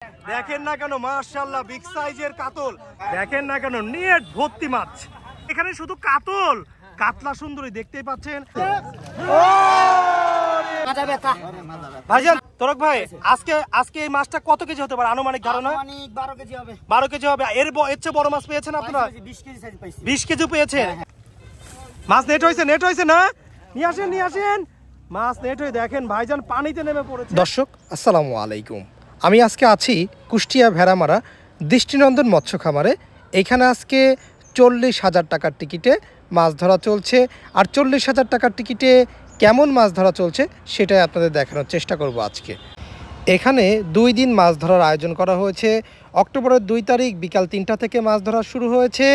দেখেন না কেন মাশাআল্লাহ বিগ সাইজের কাতল, দেখেন না কেন নেট ভর্তি মাছ। এখানে শুধু কাতল, কাতলা সুন্দরী দেখতেই পাচ্ছেন। ভাইজান তরক ভাই, আজকে এই মাছটা কত কেজি হতে পারে আনুমানিক ধারণা? 12 কেজি হবে। 12 কেজি হবে। এর চেয়ে বড় মাছ পেয়েছেন আপনারা? 20 কেজি সাইজ পাইছি। 20 কেজি পেয়েছেন। মাছ নেট হয়েছে না? নিয়ে আসেন মাছ নেট হয়ে। দেখেন ভাইজান পানিতে নেমে পড়েছে। দর্শক আসসালামু আলাইকুম, আমি আজকে আছি কুষ্টিয়া ভেড়ামারা দৃষ্টিনন্দন মৎস্য খামারে। এখানে আজকে 40,000 টাকার টিকিটে মাছ ধরা চলছে। আর 40,000 টাকার টিকিটে কেমন মাছ ধরা চলছে সেটাই আপনাদের দেখানোর চেষ্টা করব আজকে। এখানে 2 দিন মাছ ধরার আয়োজন করা হয়েছে। অক্টোবরের 2 তারিখ বিকাল 3টা থেকে মাছ ধরা শুরু হয়েছে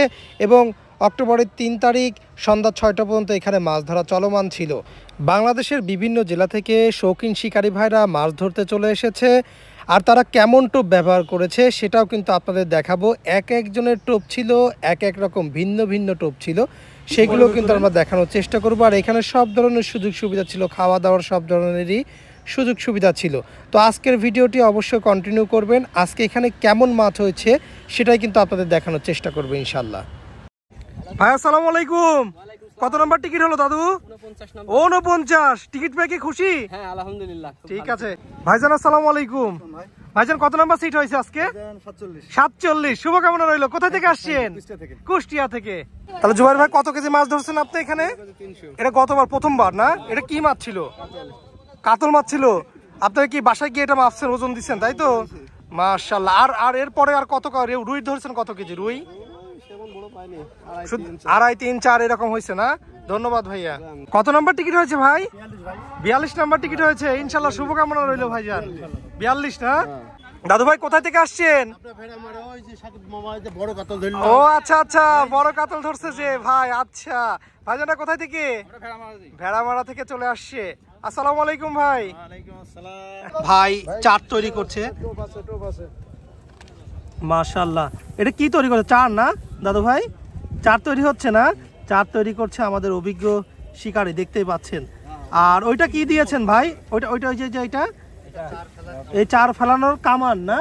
এবং অক্টোবরের 3 তারিখ সন্ধ্যা 6টা পর্যন্ত এখানে মাছ ধরা চলমান ছিল। বাংলাদেশের বিভিন্ন জেলা থেকে শৌখিন শিকারী ভাইরা মাছ ধরতে চলে এসেছে। আর তারা কেমন টোপ ব্যবহার করেছে সেটাও কিন্তু আপনাদের দেখাবো। এক একজনের টোপ ছিল এক এক রকম, ভিন্ন ভিন্ন টোপ ছিল, সেগুলো কিন্তু আমরা দেখানোর চেষ্টা করবো। আর এখানে সব ধরনের সুযোগ সুবিধা ছিল, খাওয়া দাওয়ার সব ধরনেরই সুযোগ সুবিধা ছিল। তো আজকের ভিডিওটি অবশ্যই কন্টিনিউ করবেন। আজকে এখানে কেমন মাছ হয়েছে সেটাই কিন্তু আপনাদের দেখানোর চেষ্টা করবো ইনশাল্লাহ। ভাই আসসালামু আলাইকুম। কত নাম্বার টিকিট হলো দাদু? 49। টিকিট পেয়ে কি খুশি? হ্যাঁ আলহামদুলিল্লাহ। ঠিক আছে ভাইজান আসসালামু আলাইকুম। ভাইজান কত নাম্বার সিট হয়েছে আজকে? 47। শুভকামনা রইল। কোথা থেকে আসছেন? কুষ্টিয়া থেকে। তাহলে জুবাইর ভাই কত কেজি মাছ ধরছেন আপনি এখানে? এটা গতবার প্রথমবার না? এটা কি মাছ ছিল? কাতল মাছ ছিল। আপনারা কি বাসায় গিয়ে এটা মাপছেন, ওজন দিচ্ছেন তাই তো? মাশাআল্লাহ। আর এরপরে আর কত রুই ধরছেন? কত কেজি রুই? 2.5, 3, 4 এরকম হয়েছে না? ধন্যবাদ ভাইয়া। কত নাম্বার টিকিট হয়েছে ভাই? 42 নাম্বার টিকিট হয়েছে। ইনশাল্লাহ শুভকামনা রইল ভাইজান। 42 না? দাদু ভাই কোথা থেকে আসছেন? ও আচ্ছা বড় কাতল ধরছে যে ভাই। আচ্ছা ভাইজানটা কোথায় থেকে? ভেড়ামারা থেকে চলে আসছে। আসসালামু আলাইকুম ভাই। ভাই চার তৈরি করছে মাশাআল্লাহ। এটা কি তৈরি করছে? চার না দাদু ভাই? চার তৈরি হচ্ছে না? চার তৈরি করছে আমাদের অভিজ্ঞ শিকারী, দেখতেই পাচ্ছেন। আর ওইটা কি দিয়েছেন ভাই? ওইটা ওই যে এটা এই চার ফেলানোর কামান না?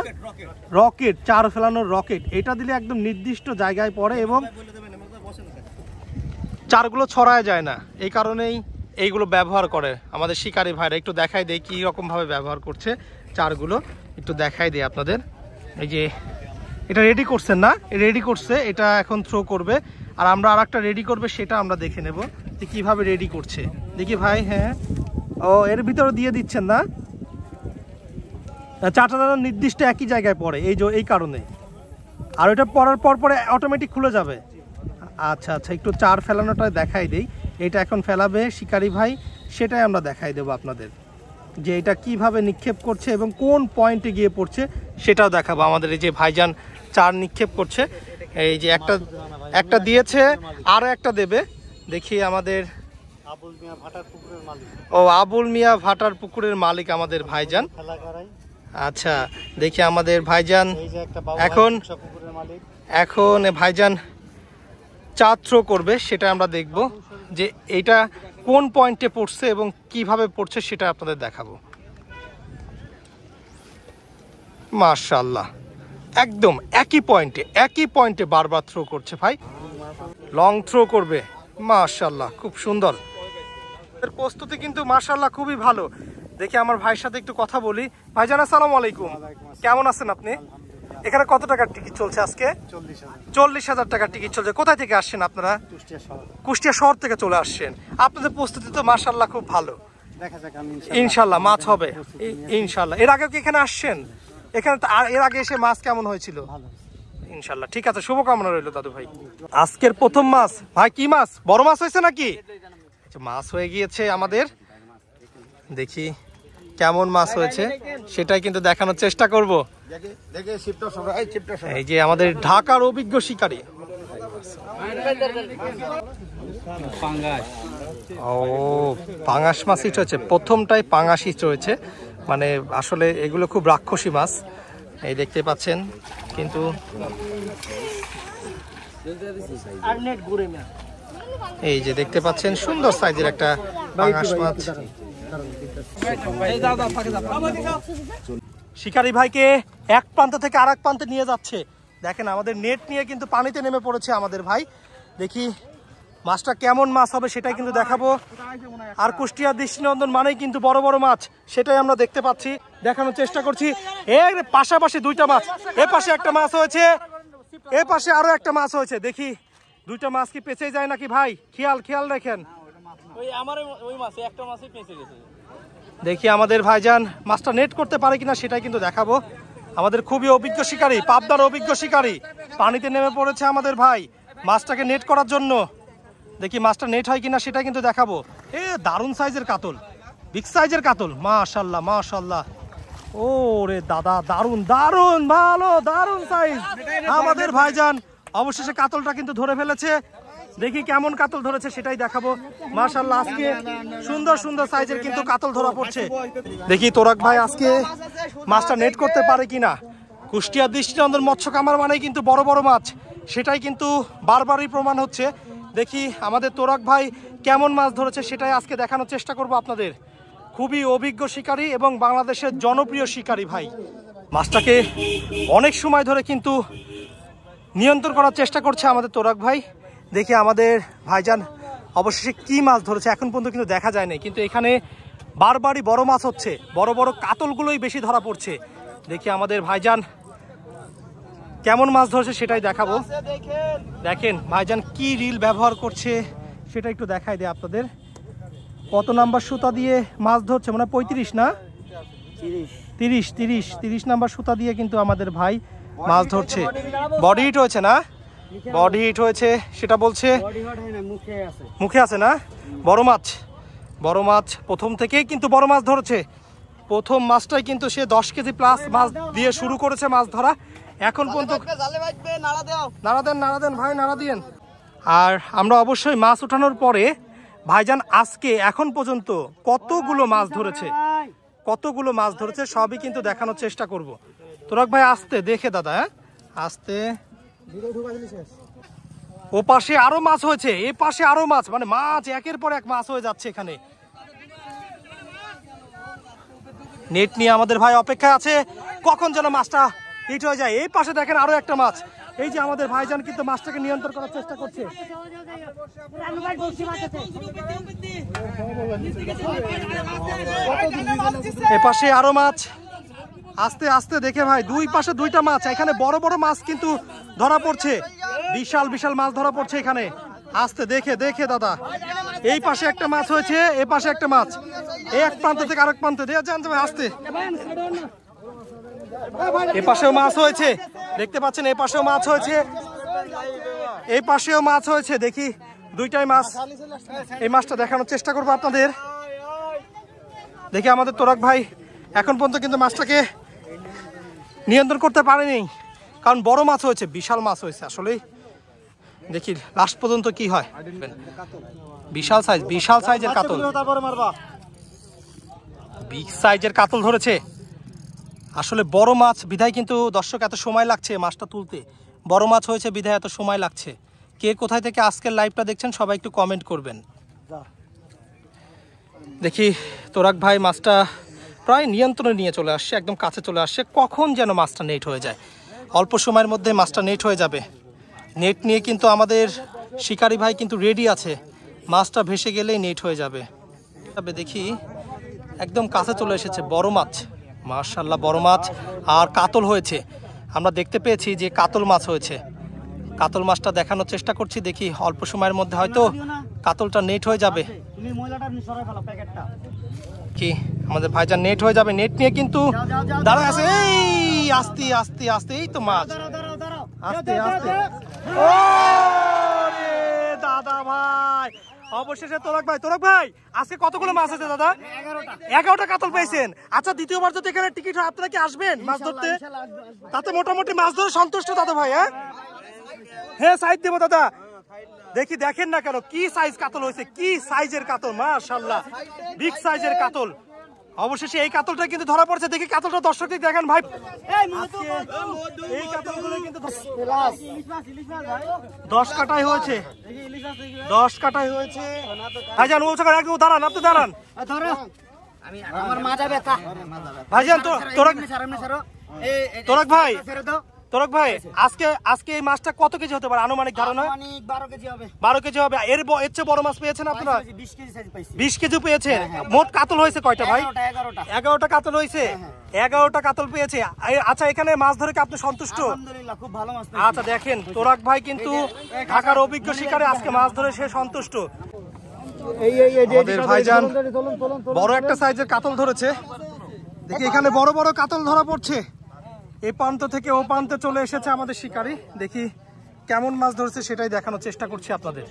রকেট, চার ফেলানোর রকেট। এটা দিলে একদম নির্দিষ্ট জায়গায় পড়ে এবং চারগুলো ছড়ায় যায় না। এই কারণেই এইগুলো ব্যবহার করে আমাদের শিকারী ভাইরা। একটু দেখাই দেয় কি রকম ভাবে ব্যবহার করছে চারগুলো, একটু দেখাই দেয় আপনাদের। এই যে এটা রেডি করছেন না? রেডি করছে, এটা এখন থ্রো করবে। আর আমরা আর একটা রেডি করবে, সেটা আমরা দেখে নেব যে কিভাবে রেডি করছে। দেখি ভাই। হ্যাঁ, ও এর ভিতরে দিয়ে দিচ্ছেন না? চারটা দানা নির্দিষ্ট একই জায়গায় পড়ে এই কারণে। আর ওইটা পড়ার পরে অটোমেটিক খুলে যাবে। আচ্ছা একটু চার ফেলানোটা দেখাই দেই। এটা এখন ফেলাবে শিকারী ভাই, সেটাই আমরা দেখাই দেবো আপনাদের যে এটা কিভাবে নিক্ষেপ করছে এবং কোন পয়েন্টে গিয়ে পড়ছে সেটাও দেখাবো। আমাদের এই যে ভাইজান চার নিক্ষেপ করছে, এই যে একটা দিয়েছে, আরো একটা দেবে। দেখি আমাদের আবুল মিয়া ভাটার পুকুরের মালিক আমাদের ভাইজান। আচ্ছা দেখি আমাদের ভাইজান এখন ভাইজান চার থ্রো করবে, সেটা আমরা দেখব যে এটা কোন পয়েন্টে পড়ছে এবং কিভাবে পড়ছে সেটা আপনাদের দেখাবো। মাশাআল্লাহ, একদম একই পয়েন্টে বারবার থ্রো করছে ভাই। লং থ্রো করবে। মাশাআল্লাহ, খুব সুন্দর। এর প্রস্তুতি কিন্তু মাশাআল্লাহ খুবই ভালো। দেখি আমার ভাইয়ের সাথে একটু কথা বলি। ভাইজান আসসালামু আলাইকুম, কেমন আছেন আপনি? এখানে কত টাকার টিকিট চলছে আজকে? 40,000 টাকার টিকিট চলছে। কোথায় থেকে আসছেন আপনারা? কুষ্টিয়া শহর থেকে চলে আসছেন। আপনাদের প্রস্তুতি তো মাশাআল্লাহ খুব ভালো। ইনশাআল্লাহ মাছ হবে ইনশাআল্লাহ। এর আগে কি এখানে আসছেন? এর আগে এসে মাছ কেমন হয়েছিল? ইনশাআল্লাহ। ঠিক আছে, শুভকামনা রইল দাদু ভাই। আজকের প্রথম মাছ ভাই কি মাছ? বড় মাছ হয়েছে নাকি? মাছ হয়ে গিয়েছে আমাদের। দেখি কেমন মাছ হয়েছে সেটাই কিন্তু দেখানোর চেষ্টা করব। এই যে আমাদের ঢাকার অভিজ্ঞ শিকারী। ও পাঙাশ মাছই রয়েছে, প্রথমটাই পাঙাশই রয়েছে। মানে আসলে এগুলো খুব রাক্ষসী মাছ, এই দেখতে পাচ্ছেন। কিন্তু এই যে দেখতে পাচ্ছেন সুন্দর সাইজের একটা পাঙাশ মাছ। শিকারি ভাইকে এক প্রান্ত থেকে আরেক প্রান্তে নিয়ে যাচ্ছে। দেখেন আমাদের নেট নিয়ে কিন্তু পানিতে নেমে পড়েছে আমাদের ভাই। দেখি মাছটা কেমন মাছ হবে সেটাই কিন্তু দেখাবো। আর কুষ্টিয়া দৃষ্টিনন্দন মানেই কিন্তু বড় বড় মাছ, সেটাই আমরা দেখতে পাচ্ছি, দেখানোর চেষ্টা করছি। এর পাশাপাশি দুইটা মাছ, এ পাশে একটা মাছ হয়েছে, এ পাশে আরো একটা মাছ হয়েছে। দেখি দুইটা মাছ কি পেঁচে যায় নাকি ভাই, খেয়াল রাখেন। দেখি আমাদের ভাইজান মাছটা নেট করতে পারে কিনা সেটাই কিন্তু দেখাবো। আমাদের খুবই অভিজ্ঞ শিকারী, পাবনার অভিজ্ঞ শিকারী, পানিতে নেমে পড়েছে আমাদের ভাই মাছটাকে নেট করার জন্য। দেখি মাছটা নেট হয় কিনা সেটা কিন্তু দেখাবো। দারুণ সাইজের কাতল, বিগ সাইজের কাতল, মাশাআল্লাহ মাশাআল্লাহ। ও রে দাদা, দারুণ দারুণ ভালো, দারুণ সাইজ আমাদের ভাইজান। অবশেষে কাতলটা কিন্তু ধরে ফেলেছে। দেখি কেমন কাতল ধরেছে সেটাই দেখাবো। মাশাআল্লাহ, আজকে সুন্দর সুন্দর সাইজের কিন্তু কাতল ধরা পড়ছে। দেখি তোরাক ভাই আজকে মাছটা নেট করতে পারে কিনা। কুষ্টিয়া দৃষ্টিনন্দন মৎস্য খামার মানেই কিন্তু বড় বড় মাছ, সেটাই কিন্তু বারবারই প্রমাণ হচ্ছে। দেখি আমাদের তোরাক ভাই কেমন মাছ ধরেছে সেটাই আজকে দেখানোর চেষ্টা করব আপনাদের। খুবই অভিজ্ঞ শিকারী এবং বাংলাদেশের জনপ্রিয় শিকারী ভাই। মাছটাকে অনেক সময় ধরে কিন্তু নিয়ন্ত্রণ করার চেষ্টা করছে আমাদের তোরাক ভাই। দেখি আমাদের ভাইজান অবশেষে কি মাছ ধরেছে এখন পর্যন্ত কিন্তু দেখা যায় না, কিন্তু এখানে বারবারই বড় মাছ হচ্ছে, বড় বড় কাতলগুলোই বেশি ধরা পড়ছে। দেখি আমাদের ভাইজান কেমন মাছ ধরেছে সেটাই দেখাবো। দেখেন ভাইজান কি রিল ব্যবহার করছে সেটা একটু দেখাই দেয় আপনাদের। কত নাম্বার সুতা দিয়ে মাছ ধরছে, মানে 35 না 30 নাম্বার সুতা দিয়ে কিন্তু আমাদের ভাই মাছ ধরছে। বডি হিট হয়েছে না, বডি হিট হয়েছে সেটা বলছে, মুখে আছে না। বড় মাছ প্রথম থেকেই কিন্তু বড় মাছ ধরেছে। প্রথম মাছটাই কিন্তু সে 10 কেজি প্লাস মাছ দিয়ে শুরু করেছে মাছ ধরা। এখন পর্যন্ত নাড়া দেন ভাই, নাড়া দিয়েন। আর আমরা অবশ্যই মাছ ওঠানোর পরে ভাইজান আজকে এখন পর্যন্ত কতগুলো মাছ ধরেছে সবই কিন্তু দেখানোর চেষ্টা করব। তোরাক ভাই আস্তে দেখে দাদা, আস্তে। ও পাশে আরো মাছ হয়েছে, এ পাশে আরো মাছ, মানে মাছ একের পর এক মাছ হয়ে যাচ্ছে এখানে। নেট নিয়ে আমাদের ভাই অপেক্ষায় আছে কখন যেন মাছটা হিট হয়ে যায়। এই পাশে দেখেন আরো একটা মাছ। এই যে আমাদের ভাইজান কিন্তু মাছটাকে নিয়ন্ত্রণ করার চেষ্টা করছে। এ পাশে আরো মাছ, আস্তে আস্তে দেখে ভাই, দুই পাশে দুইটা মাছ। এখানে বড় বড় মাছ কিন্তু ধরা পড়ছে, বিশাল বিশাল মাছ ধরা পড়ছে এখানে। আস্তে দেখে দাদা, এই পাশে একটা মাছ হয়েছে, এ পাশে একটা মাছ, এক প্রান্ত থেকে আরেক প্রান্তে জানতে ভাই আস্তে। এ পাশেও মাছ হয়েছে, দেখতে পাচ্ছেন, এই পাশেও মাছ হয়েছে, এই পাশেও মাছ হয়েছে। দেখি দুইটাই মাছ, এই মাছটা দেখানোর চেষ্টা করবো আপনাদের। দেখি আমাদের তোরাক ভাই এখন পর্যন্ত কিন্তু মাছটাকে নিয়ন্ত্রণ করতে পারেনি, কারণ বড় মাছ হয়েছে, বিশাল মাছ হয়েছে আসলেই। দেখি লাস্ট পর্যন্ত কি হয়। বিশাল সাইজের কাতল, বিগ সাইজের কাতল ধরেছে। আসলে বড় মাছ বিধায় কিন্তু দর্শক এত সময় লাগছে মাছটা তুলতে, বড় মাছ হয়েছে বিধায় এত সময় লাগছে। কে কোথায় থেকে আজকের লাইভটা দেখছেন সবাই একটু কমেন্ট করবেন। দেখি তোরাক ভাই মাছটা প্রায় নিয়ন্ত্রণে নিয়ে চলে আসছে, একদম কাছে চলে আসছে। কখন যেন মাছটা নেট হয়ে যায়, অল্প সময়ের মধ্যে মাছটা নেট হয়ে যাবে। নেট নিয়ে কিন্তু আমাদের শিকারি ভাই কিন্তু রেডি আছে, মাছটা ভেসে গেলেই নেট হয়ে যাবে। তবে দেখি একদম কাছে চলে এসেছে বড় মাছ, মাশাআল্লাহ বড় মাছ। আর কাতল হয়েছে, আমরা দেখতে পেয়েছি যে কাতল মাছ হয়েছে। কাতল মাছটা দেখানোর চেষ্টা করছি, দেখি অল্প সময়ের মধ্যে হয়তো কাতলটা নেট হয়ে যাবে। কি আমাদের ভাইজান নেট হয়ে যাবে, নেট নিয়ে কিন্তু দাঁড়ায় আছে। এই আস্তে আস্তে আস্তে, এই তো মাছ, আস্তে আস্তে। ও রে দাদা ভাই, অবশেষে তোরাক ভাই আজকে কতগুলো মাছ আছে দাদা? 11টা কাতল পেয়েছেন। আচ্ছা দ্বিতীয়বার যদি এখানে টিকিট হয় আপনারা কি আসবেন মাছ ধরতে? তাতে মোটামুটি মাছ ধরে সন্তুষ্ট দাদা ভাই? হ্যাঁ সাইড দেবো দাদা। দেখি দেখেন না কেন কি সাইজ কাতল হয়েছে, কি সাইজের কাতল, মাশাআল্লাহ বিগ সাইজের কাতল। অবশেষে এই কাতলটা কিন্তু ধরা পড়ছে। দেখি কাতলটা দর্শকদের দেখেন ভাই, এই কাতলগুলো কিন্তু 10 কাটাই হয়েছে, 10 কাটাই হয়েছে। ভাইজান একটু দাঁড়ান, আপনি দাঁড়ান, আমার মাজা ব্যথা ভাইজান তোরাক ভাই ছেড়ে দাও তোরাক ভাই আজকে এই মাছটা কত কেজি হতে পারে আনুমানিক ধারণা? আনুমানিক 12 কেজি হবে। 12 কেজি হবে। এর চেয়ে বড় মাছ পেয়েছেন আপনারা? 20 কেজি সাইজ পাইছি। 20 কেজি পেয়েছেন। মোট কাতল হয়েছে কয়টা ভাই? 11টা কাতল হয়েছে। 11টা কাতল পেয়েছে। আচ্ছা, এখানে মাছ ধরে কি আপনি সন্তুষ্ট? আলহামদুলিল্লাহ, খুব ভালো মাছ পেয়েছি। আচ্ছা দেখেন, তোরাক ভাই কিন্তু ঢাকার অভিজ্ঞ শিকারে আজকে মাছ ধরে সে সন্তুষ্ট। আমাদের ভাইজান বড় একটা সাইজের কাতল ধরেছে। দেখি এখানে বড় বড় কাতল ধরা পড়ছে। এই প্রান্ত থেকে ও প্রান্তে চলে এসেছে আমাদের শিকারী। দেখি কেমন মাছ ধরেছে সেটাই দেখানোর চেষ্টা করছি আপনাদের।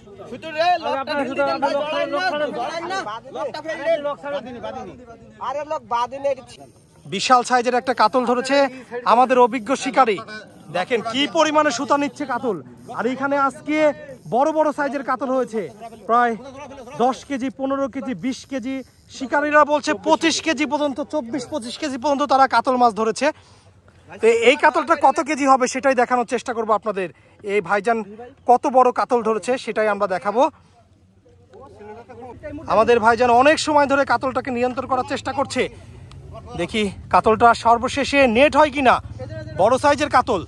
বিশাল সাইজের একটা কাতল ধরেছে আমাদের অভিজ্ঞ শিকারী। দেখেন কি পরিমাণে সুতা নিচ্ছে কাতল। আর এখানে আজকে বড় বড় সাইজের কাতল হয়েছে, প্রায় 10 কেজি, 15 কেজি, 20 কেজি। শিকারীরা বলছে 25 কেজি পর্যন্ত, 24-25 কেজি পর্যন্ত তারা কাতল মাছ ধরেছে। তো এই কাতলটা কত কেজি হবে সেটাই দেখানোর চেষ্টা করবো আপনাদের। এই ভাইজান কত বড় কাতল ধরেছে সেটাই আমরা দেখাবো। আমাদের ভাইজান অনেক সময় ধরে কাতলটাকে নিয়ন্ত্রণ করার চেষ্টা করছে। দেখি কাতলটা সর্বশেষে নেট হয় কিনা। বড় সাইজের কাতল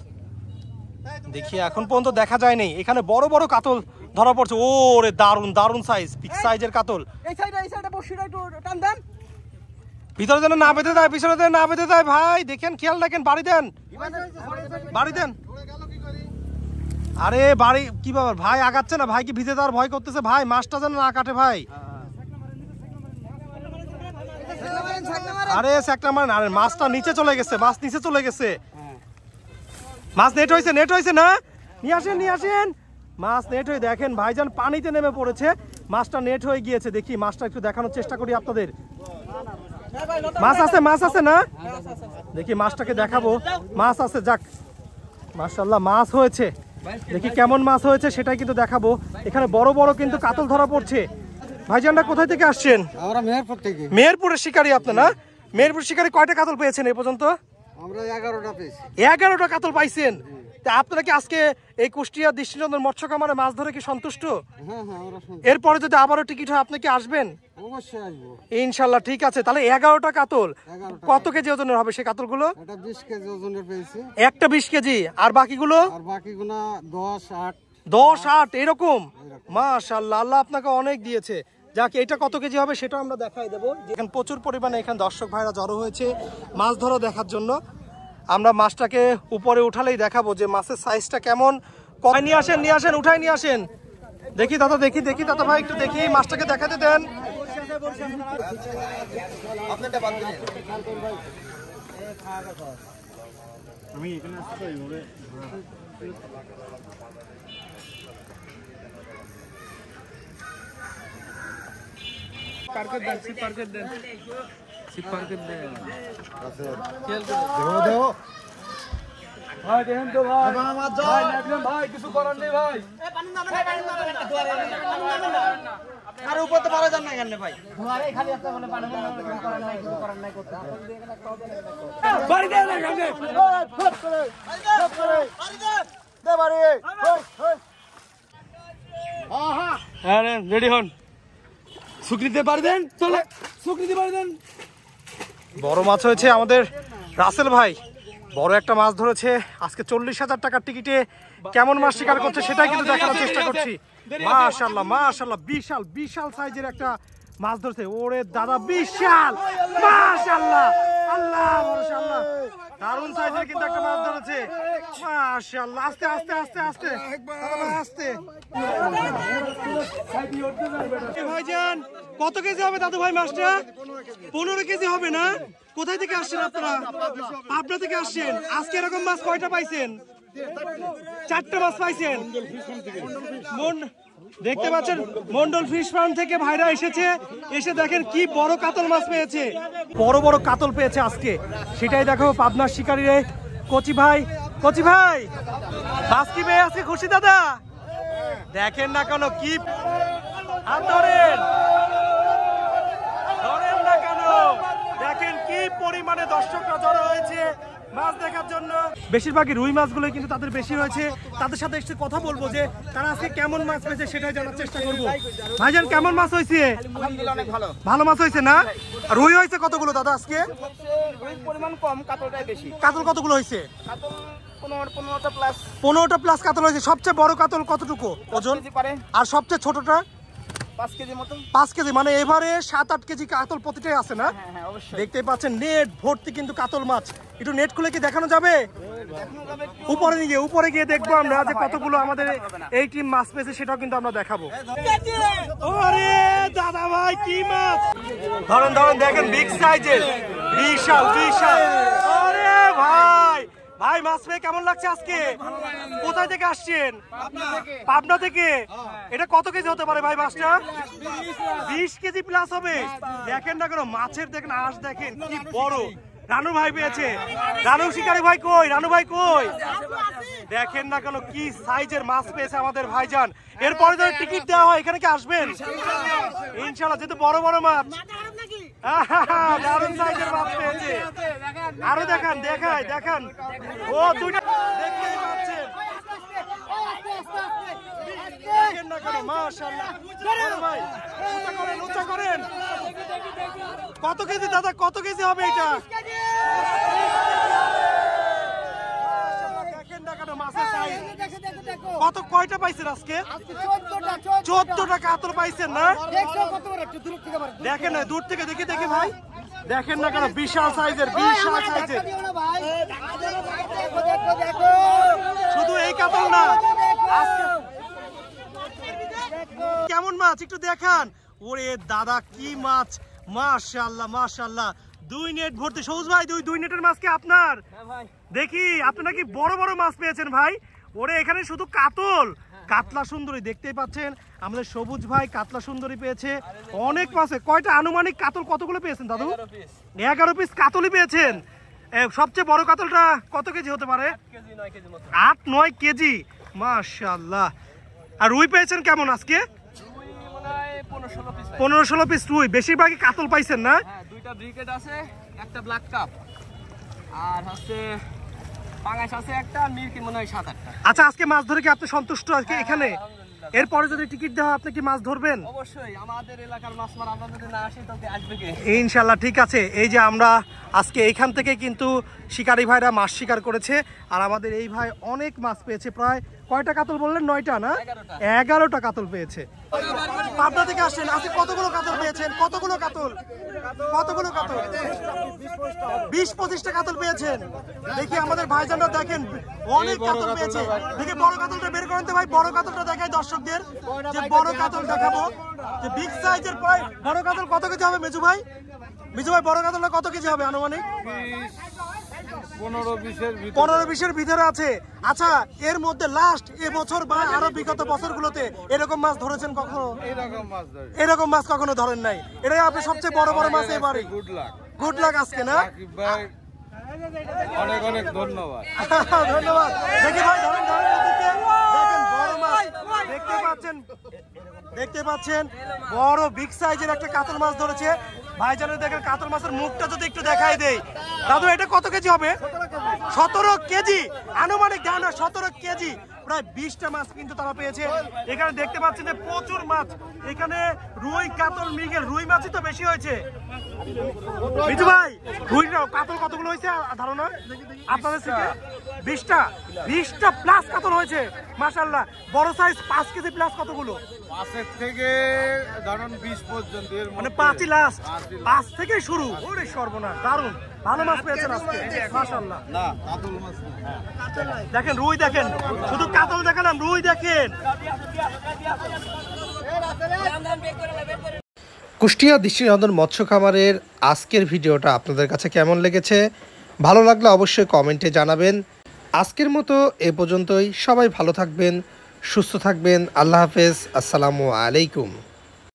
দেখি এখন পর্যন্ত দেখা যায়নি। এখানে বড় বড় কাতল ধরা পড়ছে। ও রে, দারুন দারুন সাইজ, বিগ সাইজের কাতল। ভিতরে যেন না বেঁধে দেয়, পিছনে যেন না বেঁধে দেয় ভাই। দেখেন, খেয়াল রাখেন, বাড়ি দেন, বাড়ি দেন। আরে বাড়ি কি ব্যাপার ভাই, আগাচ্ছে না ভাই? কি ভিজে দেওয়ার ভয় করতেছে ভাই? মাছটা যেন না কাটে ভাই। আরে একটা মানে, আরে মাছটা নিচে চলে গেছে, মাছ নিচে চলে গেছে। মাছ নেট হয়েছে, নেট হয়েছে না? নিয়ে আসেন, নিয়ে আসেন। মাছ নেট হয়ে, দেখেন ভাইজান পানিতে নেমে পড়েছে, মাছটা নেট হয়ে গিয়েছে। দেখি মাছটা একটু দেখানোর চেষ্টা করি আপনাদের। মাছ আছে, মাছ আছে না? দেখি মাছটাকে দেখাবো। মাছ আছে, যাক মাশাআল্লাহ মাছ হয়েছে। দেখি কেমন মাছ হয়েছে সেটাই কিন্তু দেখাবো। এখানে বড় বড় কিন্তু কাতল ধরা পড়ছে। ভাইজানরা কোথায় থেকে আসছেন? আমরা মেহেরপুর থেকে। মেহেরপুরের শিকারী আপনারা? মেহেরপুর শিকারী কয়টা কাতল পেয়েছেন এই পর্যন্ত? আমরা 11টা পেয়েছি। 11টা কাতল পাইছেন। তা আপনারা কি আজকে এই কুষ্টিয়া দৃষ্টিনন্দন মৎস্য খামারে মাছ ধরে কি সন্তুষ্ট? হ্যাঁ হ্যাঁ, আমরা সন্তুষ্ট। এরপরে যদি আবারও টিকিট হয় আপনি কি আসবেন? অবশ্যই আসবো ইনশাল্লাহ। ঠিক আছে, তাহলে 11টা কাতল কত কেজি ওজনের হবে সেই কাতলগুলো? এটা 20 কেজি ওজনের পেয়েছি। একটা 20 কেজি, আর বাকিগুলো? আর বাকিগুলো 10, 8। 10, 8 এরকম। মাশাআল্লাহ, আল্লাহ আপনাকে অনেক দিয়েছে। যাক, এটা কত কেজি হবে সেটা আমরা দেখাই দেবো। এখানে প্রচুর পরিমাণে এখানে দর্শক ভাইরা জড়ো হয়েছে মাছ ধরা দেখার জন্য। আমরা মাছটাকে উপরে উঠালেই দেখাবো যে মাছের সাইজটা কেমন। নিয়ে আসেন, নিয়ে আসেন, উঠাই নিয়ে আসেন। দেখি দাদা, দেখি দেখি দাদা ভাই, একটু দেখি মাছটাকে দেখাতে দেন। ভাই দেখেন তো ভাই, ভাই দেখেন ভাই, কিছু করার নেই ভাই। আর উপর তো পারা যান না কেন ভাই? বাড়ি দেন না কেন? হ্যাঁ রেডি হন। সুকৃতি বাড়ি দেন, চলে সুকৃতি বাড়ি দেন। বড় মাছ হয়েছে আমাদের রাসেল ভাই, বড় একটা মাছ ধরেছে আজকে। 40,000 টাকার টিকিটে কেমন মাছ শিকার করছে সেটাই কিন্তু দেখানোর চেষ্টা করছি। মাশাআল্লাহ মাশাআল্লাহ, বিশাল বিশাল সাইজের একটা মাছ ধরছে। ওরে দাদা, বিশাল, মাশাআল্লাহ, আল্লাহ মাশাআল্লাহ, দারুণ সাইজের কিন্তু একটা মাছ ধরেছে। মাশাআল্লাহ, আস্তে আস্তে আস্তে আস্তে আস্তে। ভাইজান কত কেজি হবে দাদু ভাই মাছটা? 15 কেজি হবে না? কোথায় থেকে আসছেন আপনারা? পাবনা থেকে আসছেন। আজকে এরকম মাছ কয়টা পাইছেন? 4টা মাছ পাইছেন। দেখতে পাচ্ছেন মন্ডল ফিশ ফার্ম থেকে ভাইরা এসেছে, এসে দেখেন কি বড় কাতল মাছ পেয়েছে। বড় বড় কাতল পেয়েছে আজকে, সেটাই দেখো পাবনার শিকারীরে। কচি ভাই, কচি ভাই, মাছ কি পেয়ে আজকে খুশি দাদা? দেখেন না কেন, কি হাত ধরেন, ধরেন না কেন? দেখেন কি পরিমাণে দর্শকরা জড়ো হয়েছে মাছ দেখার জন্য। বেশিরভাগই রুই মাছগুলো কিন্তু তাদের বেশি হয়েছে। তাদের সাথে একটু কথা বলবো যে তারা আজকে কেমন মাছ পেয়েছে সেটাই জানার চেষ্টা করবো। ভাইজান কেমন মাছ হয়েছে? আলহামদুলিল্লাহ অনেক ভালো। ভালো মাছ হয়েছে না? আর রুই হয়েছে কতগুলো দাদা আজকে? রুইর পরিমাণ কম, কাতলটাই বেশি। কাতল কতগুলো হয়েছে? কাতল 15টা প্লাস। 15টা প্লাস কাতল হয়েছে। সবচেয়ে বড় কাতল কতটুকু ওজন? পারে। আর সবচেয়ে ছোটটা? 5 কেজি মতো। 5 কেজি, মানে এবারে 7-8 কেজি কাতল প্রতিটাই আছে না? হ্যাঁ অবশ্যই। দেখতেই পাচ্ছেন নেট ভর্তি কিন্তু কাতল মাছ। একটু নেট খুলে কি দেখানো যাবে? উপরে গিয়ে দেখবো আমরা যে কতগুলো আমাদের এই টিম মাছ পেয়েছে, সেটাও কিন্তু আমরা দেখাবো। আরে দাদা ভাই কি মাছ! ধরেন ধরেন, দেখেন বিগ সাইজের, বিশাল বিশাল। আরে ভাই ভাই মাছ পেয়ে কেমন লাগছে আজকে? কোথায় থেকে আসছেন? পাবনা থেকে। এটা কত কেজি হতে পারে ভাই মাছটা? 20 কেজি প্লাস হবে। দেখেন না কেন মাছের, দেখেন আঁশ দেখেন কি বড়। রানু ভাই পেয়েছে। রানু শিকারি ভাই কই? রানু ভাই কই? দেখেন না কেন কি সাইজের মাছ পেয়েছে আমাদের ভাইজান। এরপরে যদি টিকিট দেওয়া হয় এখানে কি আসবেন? ইনশাআল্লাহ, যেহেতু বড় বড় মাছ, দারুণ সাইজের মাছ পেয়েছে। আরো দেখান, দেখায় দেখান। ও দুইটা দেখতেই পাচ্ছেন। দেখেন না কেন মাশাআল্লাহ। ভাই উঁচা করেন, উঁচা করেন। কত কেজি দাদা, কত কেজি হবে এটা? দেখেন না কেন মাছের সাইজ। কত কয়টা পাইছেন আজকে? 14টা কাতল পাইছেন না? দেখেন না দূর থেকে, দেখি দেখি ভাই। দেখেন না কেন বিশাল সাইজের, বিশাল সাইজের। শুধু এই কাতল না, কেমন মাছ একটু দেখান। ওরে দাদা কি মাছ! মাশাআল্লাহ মাশাআল্লাহ। 2 নেট ভর্তি। সবুজ ভাই, দুই নেটের মাছ কি আপনার? দেখি আপনি নাকি বড় বড় মাছ পেয়েছেন ভাই। ওরে এখানে শুধু কাতল, কাতলা সুন্দরী দেখতেই পাচ্ছেন। আমাদের সবুজ ভাই কাতলা সুন্দরী পেয়েছে অনেক মাছে। কয়টা আনুমানিক কাতল কতগুলো পেয়েছেন দাদু? 11 পিস কাতলই পেয়েছেন। সবচেয়ে বড় কাতলটা কত কেজি হতে পারে? 8-9 কেজি। মাশাআল্লাহ। আর রুই পেয়েছেন কেমন আজকে? 15-16 পিস রুই। বেশিরভাগই কাতল পাইছেন না? দুইটা ব্রিকেট আছে, একটা ব্ল্যাক কাপ, আর হচ্ছে পাঙাশ আছে একটা, মিরকি মনে হয় 7-8টা। আচ্ছা, আজকে মাছ ধরে কি আপনি সন্তুষ্ট আজকে এখানে? এরপরে যদি টিকিট দেওয়া আপনি কি মাছ ধরবেন? অবশ্যই, আমাদের এলাকার মাছ মারা আমরা যদি না আসি তবে আসবে কে? ইনশাল্লাহ। ঠিক আছে, এই যে আমরা আজকে এইখান থেকে কিন্তু শিকারী ভাইরা মাছ শিকার করেছে। আর আমাদের এই ভাই অনেক মাছ পেয়েছে। প্রায় কয়টা কাতল বললেন? 9টা না? 11টা কাতল পেয়েছে। পাবনা থেকে আসছেন, আজকে কতগুলো কাতল পেয়েছেন? কতগুলো কাতল? কতগুলো কাতল? 20-25টা কাতল পেয়েছেন। দেখি আমাদের ভাইজানরা দেখেন অনেক কাতল পেয়েছে। দেখি বড় কাতলটা বের করেন তো ভাই। বড় কাতলটা দেখাই দর্শকদের, যে বড় কাতল দেখাবো, যে বিগ সাইজের। প্রায় বড় কাতল কত কেজি হবে মেজু ভাই? মিজু ভাই বড় কাতলটা কত কেজি হবে আনুমানিক? 15-20-এর ভিতরে আছে। আচ্ছা, এর মধ্যে লাস্ট এবছর বা আরো বিগত বছরগুলোতে এরকম মাছ ধরেছেন কখনো? এরকম মাছ কখনো ধরেন নাই। এটাই আপনি সবচেয়ে বড় বড় মাছ এবারে। গুড লাক আজকে না? অনেক অনেক ধন্যবাদ। ধন্যবাদ। দেখি ভাই ধরেন ধরেন, দেখেন বড় মাছ দেখতে পাচ্ছেন, দেখতে পাচ্ছেন বড় বিগ সাইজের একটা কাতল মাছ ধরেছে ভাইজানের। দেখেন কাতল মাছের মুখটা যদি একটু দেখাই দেই। দাদু এটা কত কেজি হবে? 17 কেজি আনুমানিক ধারণা। 17 কেজি, প্রায় 20টা মাছ কিন্তু তারা পেয়েছে। এখানে দেখতে পাচ্ছেন যে প্রচুর মাছ। এখানে রুই, কাতল, মৃগেল, রুই মাছই তো বেশি হয়েছে। মিঠু ভাই রুই কাতল কতগুলো হয়েছে ধারণা আপনাদের থেকে? 20টা প্লাস কাতল হয়েছে মাশাআল্লাহ। বড় সাইজ 5 কেজি প্লাস কতগুলো? 5 থেকে ধরুন 20 পর্যন্ত, মানে 5ই লাস্ট, 5 থেকে শুরু। ওরে সর্বনাশ, দারুণ ভালো মাছ পেয়েছেন আজকে মাশাআল্লাহ। না কাতল মাছ না। দেখেন রুই, দেখেন শুধু কাতল দেখালাম, রুই দেখেন। কুষ্টিয়া দৃষ্টিনন্দন মৎস্য খামারের আজকের ভিডিওটা আপনাদের কাছে কেমন লেগেছে? ভালো লাগলে অবশ্যই কমেন্টে জানাবেন। আজকের মতো এ পর্যন্তই। সবাই ভালো থাকবেন, সুস্থ থাকবেন। আল্লাহ হাফেজ। আসসালামু আলাইকুম।